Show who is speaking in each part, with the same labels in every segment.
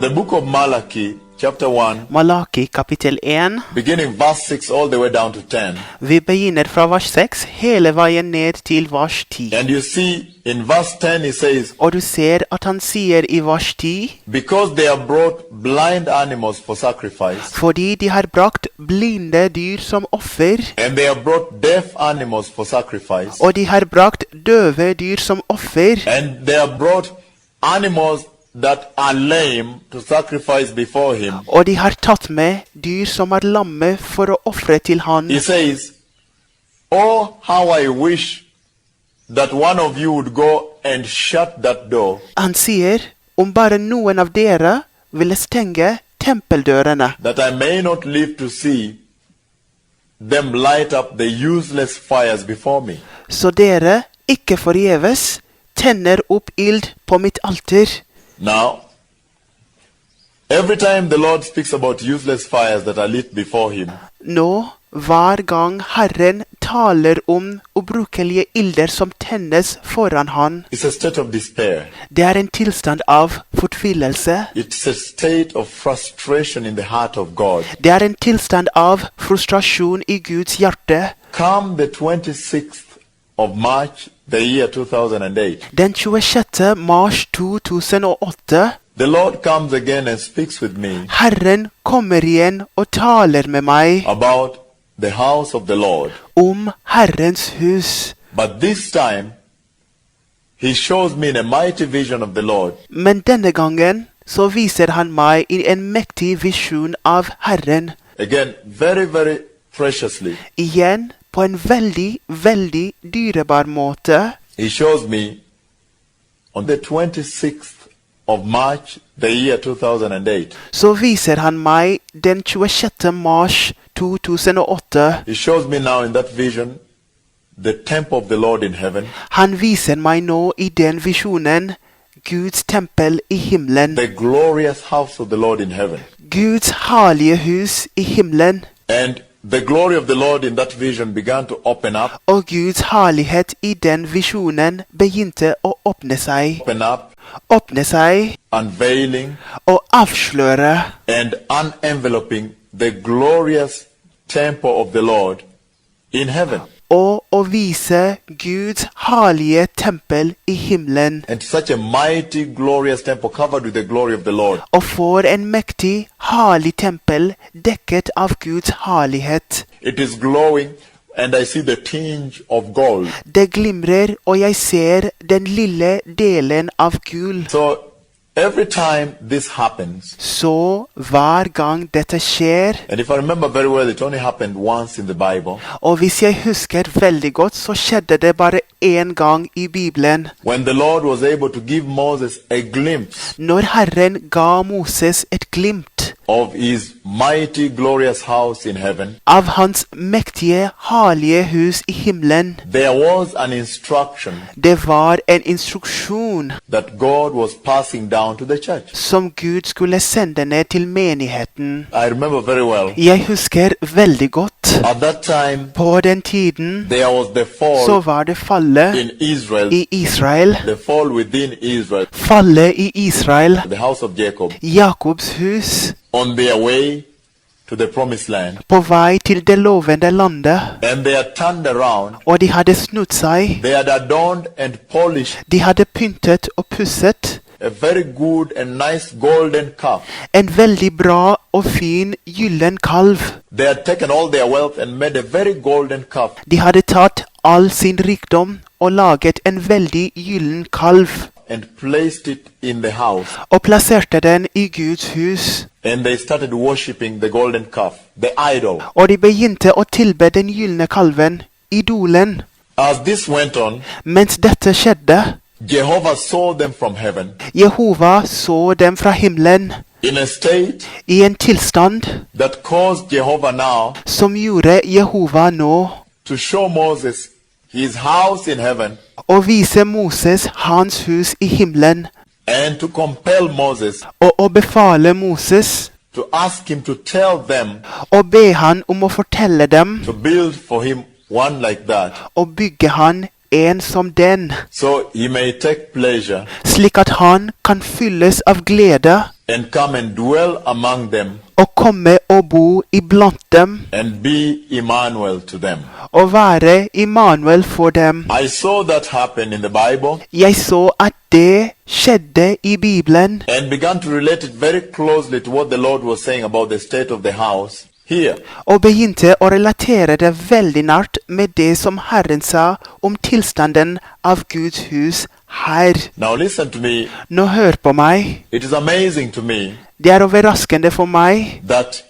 Speaker 1: The book of Malachi, chapter 1,
Speaker 2: Malaki kapittel 1.
Speaker 1: beginning verse 6 all the way down to 10.
Speaker 2: Vi begynner fra vers 6 hele veien ned til vers 10.
Speaker 1: And you see, in verse 10 he says,
Speaker 2: Og du ser at han sier i vers 10,
Speaker 1: because they have brought blind animals for sacrifice,
Speaker 2: fordi de har brakt blinde dyr som offer,
Speaker 1: and they have brought deaf animals for sacrifice,
Speaker 2: og de har brakt døve dyr som offer,
Speaker 1: and they have brought animals that are lame to sacrifice before him.
Speaker 2: og de har tatt med dyr som er lamme for å ofre til han.
Speaker 1: He says, oh, how I wish that one of you would go and shut that door,
Speaker 2: Han sier, om bare noen av dere ville stenge tempeldørene,
Speaker 1: that I may not live to see them light up the useless fires before me.
Speaker 2: så dere ikke forgjeves tenner opp ild på mitt alter.
Speaker 1: Now, every time the Lord speaks about useless fires that are lit before him,
Speaker 2: Nå, hver gang Herren taler om ubrukelige ilder som tennes foran han,
Speaker 1: it's a state of despair.
Speaker 2: det er en tilstand av fortvilelse.
Speaker 1: It's a state of frustration in the heart of God.
Speaker 2: Det er en tilstand av frustrasjon i Guds hjerte.
Speaker 1: Come the 26th of March, the year 2008,
Speaker 2: Den 26. mars 2008,
Speaker 1: the Lord comes again and speaks with me
Speaker 2: Herren kommer igjen og taler med meg
Speaker 1: about the house of the Lord.
Speaker 2: om Herrens hus.
Speaker 1: But this time, he shows me in a mighty vision of the Lord
Speaker 2: Men denne gangen så viser han meg i en mektig visjon av Herren.
Speaker 1: again, very, very preciously.
Speaker 2: Igjen på en veldig, veldig dyrebar måte.
Speaker 1: He shows me on the 26th of March, the year 2008.
Speaker 2: Så viser han meg den 26. mars 2008.
Speaker 1: He shows me now in that vision the temple of the Lord in heaven,
Speaker 2: Han viser meg nå i den visjonen Guds tempel i himmelen.
Speaker 1: the glorious house of the Lord in heaven.
Speaker 2: Guds herlige hus i himmelen.
Speaker 1: And the glory of the Lord in that vision began to open up,
Speaker 2: Og Guds herlighet i den visjonen begynte å åpne seg. Åpne seg
Speaker 1: unveiling
Speaker 2: og avsløre
Speaker 1: and unenveloping the glorious temple of the Lord in heaven.
Speaker 2: og å vise Guds herlige tempel i himmelen.
Speaker 1: And such a mighty, glorious temple covered with the glory of the Lord.
Speaker 2: Og får en mektig, herlig tempel dekket av Guds herlighet.
Speaker 1: It is glowing, and I see the tinge of gold.
Speaker 2: Det glimrer, og jeg ser den lille delen av gull.
Speaker 1: So every time this happens,
Speaker 2: Så hver gang dette skjer,
Speaker 1: and if I remember very well, it only happened once in the Bible,
Speaker 2: og hvis jeg husker veldig godt, så skjedde det bare én gang i Bibelen.
Speaker 1: when the Lord was able to give Moses a glimpse
Speaker 2: Når Herren ga Moses et glimt
Speaker 1: of his mighty, glorious house in heaven,
Speaker 2: av hans mektige, herlige hus i himmelen.
Speaker 1: there was an instruction
Speaker 2: Det var en instruksjon
Speaker 1: that God was passing down to the church.
Speaker 2: som Gud skulle sende ned til menigheten.
Speaker 1: I remember very well.
Speaker 2: Jeg husker veldig godt.
Speaker 1: At that time,
Speaker 2: På den tiden
Speaker 1: there was the
Speaker 2: så
Speaker 1: fall
Speaker 2: var det fallet
Speaker 1: in Israel,
Speaker 2: i Israel.
Speaker 1: the fall within Israel,
Speaker 2: Fallet i Israel.
Speaker 1: the house of Jacob,
Speaker 2: Jakobs hus.
Speaker 1: on their way to the promised land.
Speaker 2: På vei til det lovende landet.
Speaker 1: And they had turned around.
Speaker 2: Og de hadde snudd seg.
Speaker 1: They had adorned and polished
Speaker 2: De hadde pyntet og pusset
Speaker 1: a very good and nice golden calf.
Speaker 2: en veldig bra og fin gyllen kalv.
Speaker 1: They had taken all their wealth and made a very golden calf
Speaker 2: De hadde tatt all sin rikdom og laget en veldig gyllen kalv.
Speaker 1: and placed it in the house.
Speaker 2: Og plasserte den i Guds hus.
Speaker 1: And they started worshipping the golden calf, the idol.
Speaker 2: Og de begynte å tilbe den gylne kalven, idolen.
Speaker 1: As this went on,
Speaker 2: Mens dette skjedde,
Speaker 1: Jehovah saw them from heaven
Speaker 2: Jehova så dem fra himmelen
Speaker 1: in a state
Speaker 2: i en tilstand
Speaker 1: that caused Jehovah now
Speaker 2: som gjorde Jehova nå
Speaker 1: to show Moses his house in heaven
Speaker 2: å vise Moses hans hus i himmelen,
Speaker 1: and to compel Moses
Speaker 2: og å befale Moses
Speaker 1: to ask him to tell them
Speaker 2: og be han om å fortelle dem
Speaker 1: to build for him one like that.
Speaker 2: og bygge han en som den,
Speaker 1: so he may take pleasure
Speaker 2: slik at han kan fylles av glede
Speaker 1: and come and dwell among them
Speaker 2: og komme og bo iblant dem
Speaker 1: and be Emmanuel to them.
Speaker 2: og være Immanuel for dem.
Speaker 1: I saw that happen in the Bible
Speaker 2: Jeg så at det skjedde i Bibelen,
Speaker 1: and began to relate it very closely to what the Lord was saying about the state of the house here.
Speaker 2: og begynte å relatere det veldig nært med det som Herren sa om tilstanden av Guds hus her.
Speaker 1: Now listen to me.
Speaker 2: Nå hør på meg.
Speaker 1: It is amazing to me
Speaker 2: Det er overraskende for meg
Speaker 1: that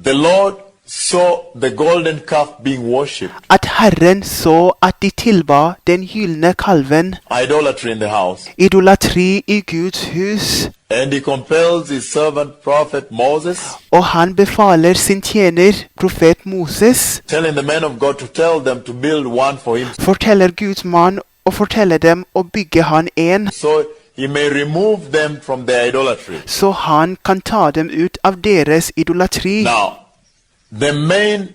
Speaker 1: the Lord saw the golden calf being worshipped,
Speaker 2: at Herren så at de tilba den gylne kalven,
Speaker 1: idolatry in the house,
Speaker 2: idolatri i Guds hus,
Speaker 1: and he compels his servant prophet Moses,
Speaker 2: og han befaler sin tjener, profet Moses,
Speaker 1: telling the men of God to tell them to build one for him,
Speaker 2: forteller Guds mann og forteller dem å bygge han en,
Speaker 1: so he may remove them from their idolatry.
Speaker 2: så han kan ta dem ut av deres idolatri.
Speaker 1: Now, the main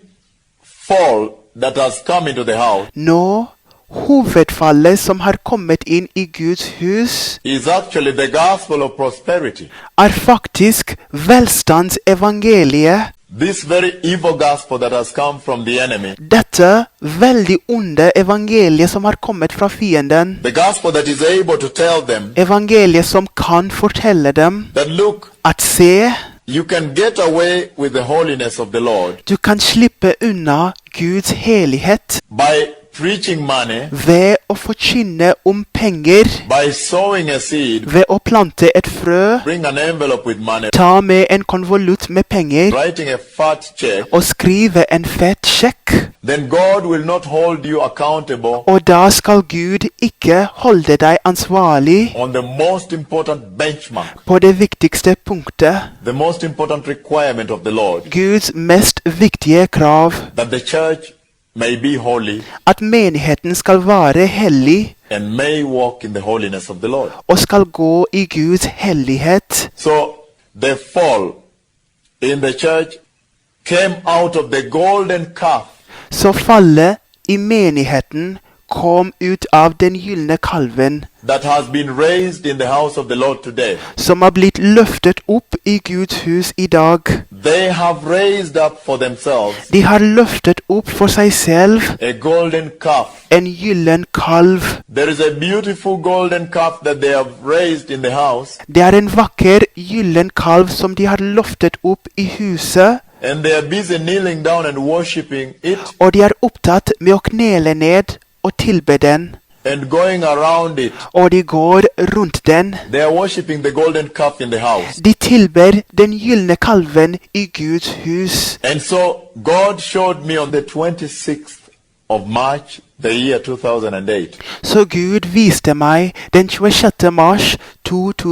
Speaker 1: fall that has come into the house
Speaker 2: Nå, hovedfallet som har kommet inn i Guds hus,
Speaker 1: is actually the gospel of prosperity.
Speaker 2: er faktisk velstandsevangeliet.
Speaker 1: This very evil gospel that has come from the enemy.
Speaker 2: Dette veldig onde evangeliet som har kommet fra fienden.
Speaker 1: The gospel that is able to tell them
Speaker 2: Evangeliet som kan fortelle dem
Speaker 1: that look,
Speaker 2: at se,
Speaker 1: you can get away with the holiness of the Lord
Speaker 2: du kan slippe unna Guds helighet
Speaker 1: by preaching money,
Speaker 2: ved å forkynne om penger,
Speaker 1: by sowing a seed,
Speaker 2: ved å plante et frø,
Speaker 1: bring an envelope with money,
Speaker 2: ta med en konvolutt med penger
Speaker 1: writing a fat check,
Speaker 2: og skrive en fett sjekk.
Speaker 1: then God will not hold you accountable
Speaker 2: Og da skal Gud ikke holde deg ansvarlig
Speaker 1: on the most important benchmark,
Speaker 2: på det viktigste punktet,
Speaker 1: the most important requirement of the Lord,
Speaker 2: Guds mest viktige krav,
Speaker 1: that the church may be holy
Speaker 2: at menigheten skal være hellig
Speaker 1: and may walk in the holiness of the Lord.
Speaker 2: og skal gå i Guds hellighet.
Speaker 1: So the fall in the church came out of the golden calf
Speaker 2: Så fallet i menigheten kom ut av den gylne kalven,
Speaker 1: that has been raised in the house of the Lord today.
Speaker 2: som har blitt løftet opp i Guds hus i dag.
Speaker 1: They have raised up for themselves
Speaker 2: De har løftet opp for seg selv
Speaker 1: a golden calf.
Speaker 2: en gyllen kalv.
Speaker 1: There is a beautiful golden calf that they have raised in the house,
Speaker 2: Det er en vakker gyllen kalv som de har løftet opp i huset,
Speaker 1: and they are busy kneeling down and worshiping it
Speaker 2: og de er opptatt med å knele ned og tilbe den,
Speaker 1: and going around it.
Speaker 2: og de går rundt den.
Speaker 1: They are worshiping the golden calf in the house.
Speaker 2: De tilber den gylne kalven i Guds hus.
Speaker 1: And so God showed me on the 26th of March, the year 2008,
Speaker 2: Så Gud viste meg den 26. mars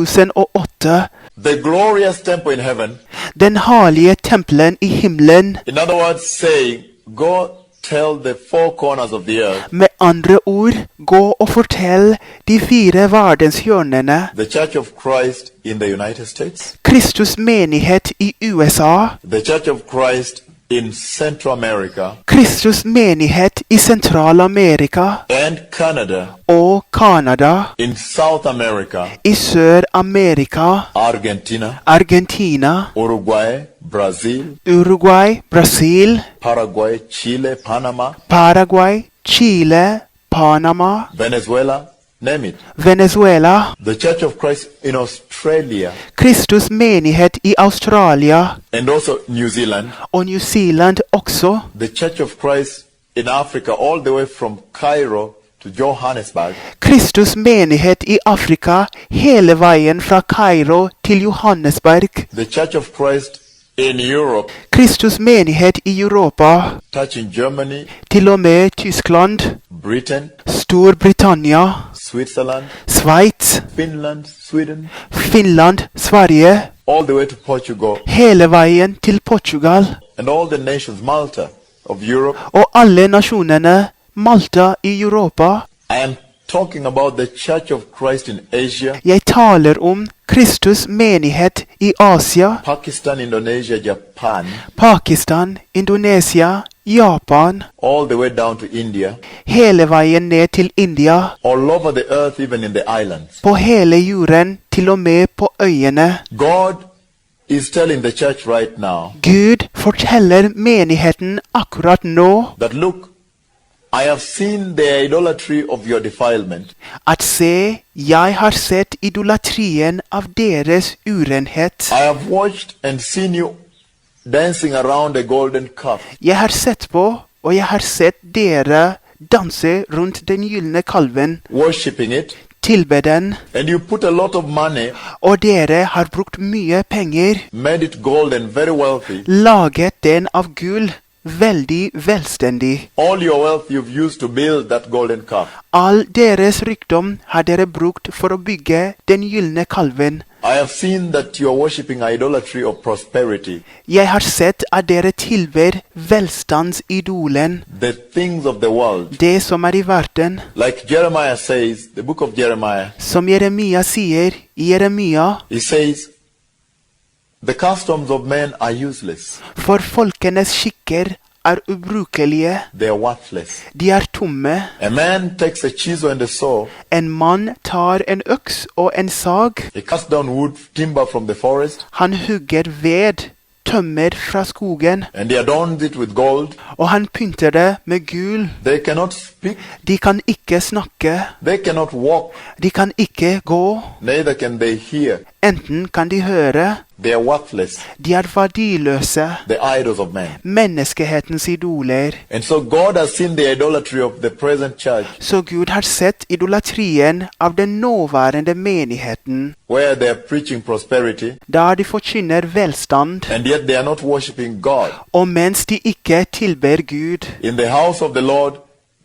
Speaker 2: 2008
Speaker 1: the glorious temple in heaven.
Speaker 2: den herlige tempelen i himmelen.
Speaker 1: In other words, saying, go tell the four corners of the earth,
Speaker 2: Med andre ord, gå og fortell de 4 verdenshjørnene,
Speaker 1: the Church of Christ in the United States,
Speaker 2: Kristus menighet i USA,
Speaker 1: the Church of Christ in Central America,
Speaker 2: Kristus menighet i Sentral-Amerika
Speaker 1: and Canada,
Speaker 2: og Canada,
Speaker 1: in South America,
Speaker 2: i Sør-Amerika,
Speaker 1: Argentina,
Speaker 2: Argentina,
Speaker 1: Uruguay, Brazil,
Speaker 2: Uruguay, Brasil,
Speaker 1: Paraguay, Chile, Panama,
Speaker 2: Paraguay, Chile, Panama,
Speaker 1: Venezuela, name it.
Speaker 2: Venezuela,
Speaker 1: The Church of Christ in Australia,
Speaker 2: Kristus menighet i Australia
Speaker 1: and also New Zealand,
Speaker 2: og New Zealand også,
Speaker 1: the Church of Christ in Africa, all the way from Cairo to Johannesburg,
Speaker 2: Kristus menighet i Afrika hele veien fra Kairo til Johannesburg,
Speaker 1: the Church of Christ in Europe,
Speaker 2: Kristus menighet i Europa,
Speaker 1: touching Germany,
Speaker 2: til og med Tyskland,
Speaker 1: Britain,
Speaker 2: Storbritannia,
Speaker 1: Switzerland,
Speaker 2: Sveits,
Speaker 1: Finland, Sweden,
Speaker 2: Finland, Sverige,
Speaker 1: all the way to Portugal,
Speaker 2: hele veien til Portugal,
Speaker 1: and all the nations, Malta of Europe.
Speaker 2: og alle nasjonene, Malta i Europa.
Speaker 1: I am talking about the Church of Christ in Asia,
Speaker 2: Jeg taler om Kristus menighet i Asia,
Speaker 1: Pakistan, Indonesia, Japan,
Speaker 2: Pakistan, Indonesia, Japan,
Speaker 1: all the way down to India,
Speaker 2: hele veien ned til India,
Speaker 1: all over the earth, even in the islands.
Speaker 2: på hele jorden, til og med på øyene.
Speaker 1: God is telling the church right now
Speaker 2: Gud forteller menigheten akkurat nå
Speaker 1: that, look, I have seen the idolatry of your defilement.
Speaker 2: at se, jeg har sett idolatrien av deres urenhet.
Speaker 1: I have watched and seen you dancing around a golden calf.
Speaker 2: Jeg har sett på, og jeg har sett dere danse rundt den gylne kalven,
Speaker 1: Worshipping it,
Speaker 2: tilbe den,
Speaker 1: and you put a lot of money,
Speaker 2: og dere har brukt mye penger,
Speaker 1: made it golden, very wealthy.
Speaker 2: laget den av gull, veldig velstendig.
Speaker 1: All your wealth you've used to build that golden calf.
Speaker 2: All deres rikdom har dere brukt for å bygge den gylne kalven.
Speaker 1: I have seen that you are worshipping idolatry of prosperity,
Speaker 2: Jeg har sett at dere tilber velstandsidolen,
Speaker 1: the things of the world.
Speaker 2: det som er i verden.
Speaker 1: Like Jeremiah says, the book of Jeremiah,
Speaker 2: Som Jeremia sier i Jeremia,
Speaker 1: he says, the customs of men are useless.
Speaker 2: for folkenes skikker er ubrukelige,
Speaker 1: They are worthless.
Speaker 2: de er tomme.
Speaker 1: A man takes a chisel and a saw.
Speaker 2: En mann tar en øks og en sag.
Speaker 1: He cuts down wood, timber from the forest,
Speaker 2: Han hugger ved, tømmer fra skogen,
Speaker 1: and he adorns it with gold.
Speaker 2: og han pynter det med gul.
Speaker 1: They cannot speak.
Speaker 2: De kan ikke snakke,
Speaker 1: They cannot walk.
Speaker 2: de kan ikke gå.
Speaker 1: Neither can they hear.
Speaker 2: Enten kan de høre,
Speaker 1: They are worthless.
Speaker 2: de er verdiløse,
Speaker 1: The idols of man.
Speaker 2: menneskehetens idoler.
Speaker 1: And so God has seen the idolatry of the present church,
Speaker 2: Så Gud har sett idolatrien av den nåværende menigheten,
Speaker 1: where they are preaching prosperity,
Speaker 2: der de forkynner velstand,
Speaker 1: and yet they are not worshiping God.
Speaker 2: og mens de ikke tilber Gud.
Speaker 1: In the house of the Lord,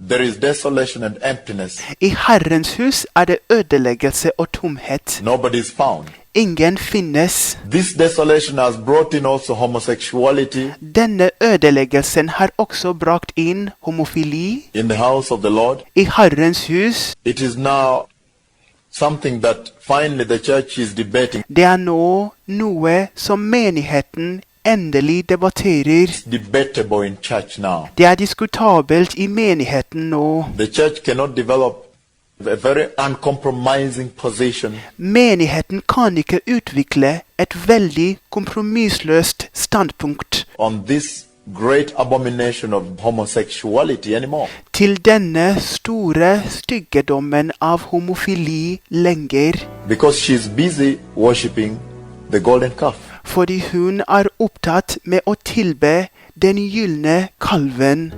Speaker 1: there is desolation and emptiness.
Speaker 2: I Herrens hus er det ødeleggelse og tomhet.
Speaker 1: Nobody is found.
Speaker 2: Ingen finnes.
Speaker 1: This desolation has brought in also homosexuality
Speaker 2: Denne ødeleggelsen har også brakt inn homofili
Speaker 1: in the house of the Lord.
Speaker 2: i Herrens hus.
Speaker 1: It is now something that finally the church is debating.
Speaker 2: Det er nå noe som menigheten endelig debatterer.
Speaker 1: It's debatable in church now.
Speaker 2: Det er diskutabelt i menigheten nå.
Speaker 1: The church cannot develop a very uncompromising position
Speaker 2: Menigheten kan ikke utvikle et veldig kompromissløst standpunkt
Speaker 1: on this great abomination of homosexuality anymore.
Speaker 2: til denne store styggedommen av homofili lenger,
Speaker 1: Because she's busy worshipping the golden calf.
Speaker 2: fordi hun er opptatt med å tilbe den gylne kalven.